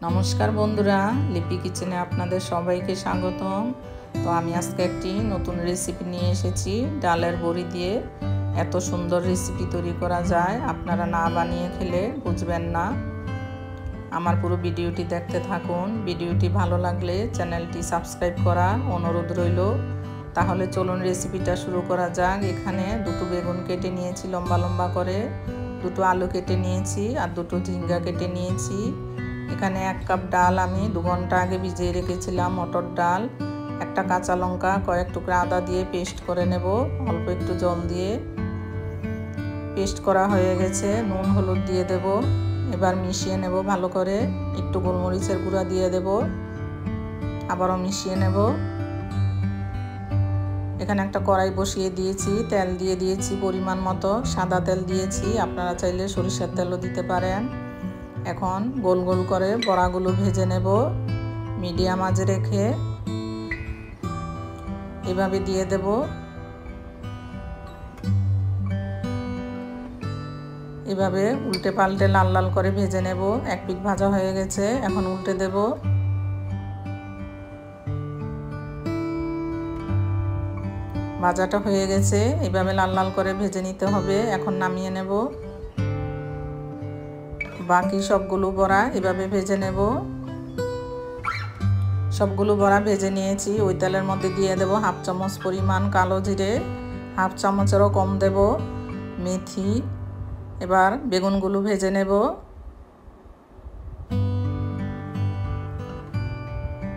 নমস্কার বন্ধুরা, লিপি কিচেনে আপনাদের সবাইকে স্বাগতম। তো আমি আজকে একটি নতুন রেসিপি নিয়ে এসেছি। ডালের বড়ি দিয়ে এত সুন্দর রেসিপি তৈরি করা যায়, আপনারা না বানিয়ে খেলে বুঝবেন না। আমার পুরো ভিডিওটি দেখতে থাকুন। ভিডিওটি ভালো লাগলে চ্যানেলটি সাবস্ক্রাইব করার অনুরোধ রইল। তাহলে চলুন রেসিপিটা শুরু করা যাক। এখানে দুটো বেগুন কেটে নিয়েছি লম্বা লম্বা করে, দুটো আলু কেটে নিয়েছি আর দুটো ঝিঙ্গা কেটে নিয়েছি। এখানে 1 কাপ ডাল আমি 2 ঘন্টা আগে ভিজিয়ে রেখেছিলাম, মটর ডাল। একটা কাঁচা লঙ্কা, কয়েক টুকরা আদা দিয়ে পেস্ট করে নেব, অল্প একটু জল দিয়ে। পেস্ট করা হয়ে গেছে, নুন হলুদ দিয়ে দেব। এবার মিশিয়ে নেব ভালো করে। একটু গোলমরিচের গুঁড়া দিয়ে দেব, আবারও মিশিয়ে নেব। এখানে একটা কড়াই বসিয়ে দিয়েছি, তেল দিয়ে দিয়েছি পরিমাণ মতো, সাদা তেল দিয়েছি, আপনারা চাইলে সরিষার তেলও দিতে পারেন। এখন গোল গোল করে বড়াগুলো ভেজে নেব, মিডিয়াম আঁচে রেখে। এভাবে দিয়ে দেব। এভাবে উল্টে পাল্টে লাল লাল করে ভেজে নেব। এক পিঠ ভাজা হয়ে গেছে, এখন উল্টে দেব। ভাজাটা হয়ে গেছে, এইভাবে লাল লাল করে ভেজে নিতে হবে। এখন নামিয়ে নেব। বাকি সবগুলো বড়া এভাবে ভেজে নেব। সবগুলো বড়া ভেজে নিয়েছি। ওই তেলের মধ্যে দিয়ে দেব 1/2 চামচ পরিমাণ কালো জিরে, 1/2 চামচেরও কম দেব মেথি। এবার বেগুনগুলো ভেজে নেব।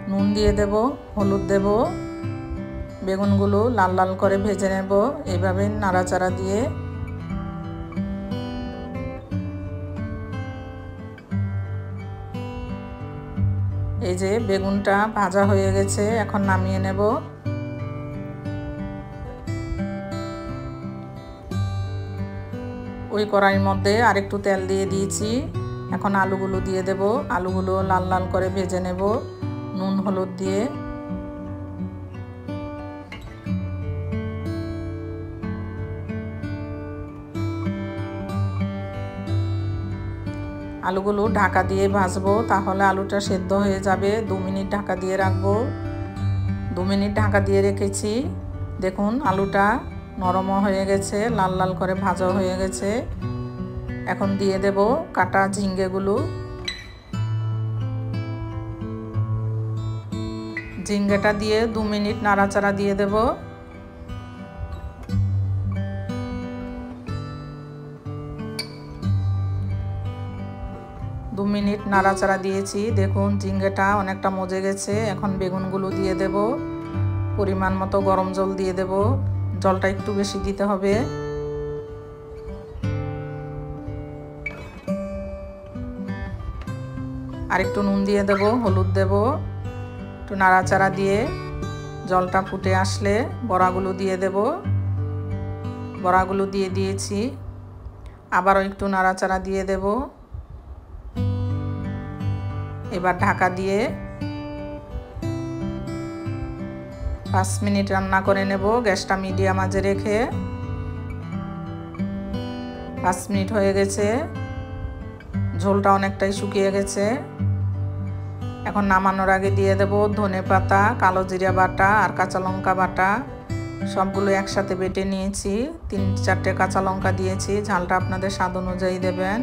নুন দিয়ে দেব, হলুদ দেব। বেগুনগুলো লাল লাল করে ভেজে নেব, এইভাবে নাড়াচাড়া দিয়ে। এই যে বেগুনটা ভাজা হয়ে গেছে, এখন নামিয়ে নেব। ওই কড়াইয়ের মধ্যে আরেকটু তেল দিয়ে দিয়েছি। এখন আলুগুলো দিয়ে দেব। আলুগুলো লাল লাল করে ভেজে নেব নুন হলুদ দিয়ে। আলুগুলো ঢাকা দিয়ে ভাজবো, তাহলে আলুটা সেদ্ধ হয়ে যাবে। 2 মিনিট ঢাকা দিয়ে রাখবো। 2 মিনিট ঢাকা দিয়ে রেখেছি। দেখুন আলুটা নরমও হয়ে গেছে, লাল লাল করে ভাজা হয়ে গেছে। এখন দিয়ে দেব কাটা ঝিঙ্গেগুলো। ঝিঙ্গেটা দিয়ে 2 মিনিট নাড়াচাড়া দিয়ে দেব। দু মিনিট নাড়াচাড়া দিয়েছি। দেখুন ঝিঙ্গেটা অনেকটা মজে গেছে। এখন বেগুনগুলো দিয়ে দেব। পরিমাণ মতো গরম জল দিয়ে দেব। জলটা একটু বেশি দিতে হবে। আর একটু নুন দিয়ে দেব, হলুদ দেব। একটু নাড়াচাড়া দিয়ে জলটা ফুটে আসলে বড়াগুলো দিয়ে দেব। বড়াগুলো দিয়ে দিয়েছি, আবারও একটু নাড়াচাড়া দিয়ে দেব। এবার ঢাকা দিয়ে 5 মিনিট রান্না করে নেব, গ্যাসটা মিডিয়াম আঁচে রেখে। 5 মিনিট হয়ে গেছে, ঝোলটা অনেকটাই শুকিয়ে গেছে। এখন নামানোর আগে দিয়ে দেব ধনে পাতা, কালো জিরা বাটা আর কাঁচা লঙ্কা বাটা। সবগুলো একসাথে বেটে নিয়েছি। 3-4টে কাঁচা লঙ্কা দিয়েছি, ঝালটা আপনাদের স্বাদ অনুযায়ী দেবেন।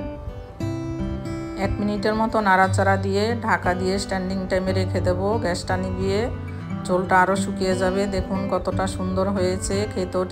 1 মিনিটের মতো নাড়াচাড়া দিয়ে ঢাকা দিয়ে স্ট্যান্ডিং টাইমে রেখে দেব। গ্যাসটা নিভিয়ে ঝোলটা আরও শুকিয়ে যাবে। দেখুন কতটা সুন্দর হয়েছে, খেতেও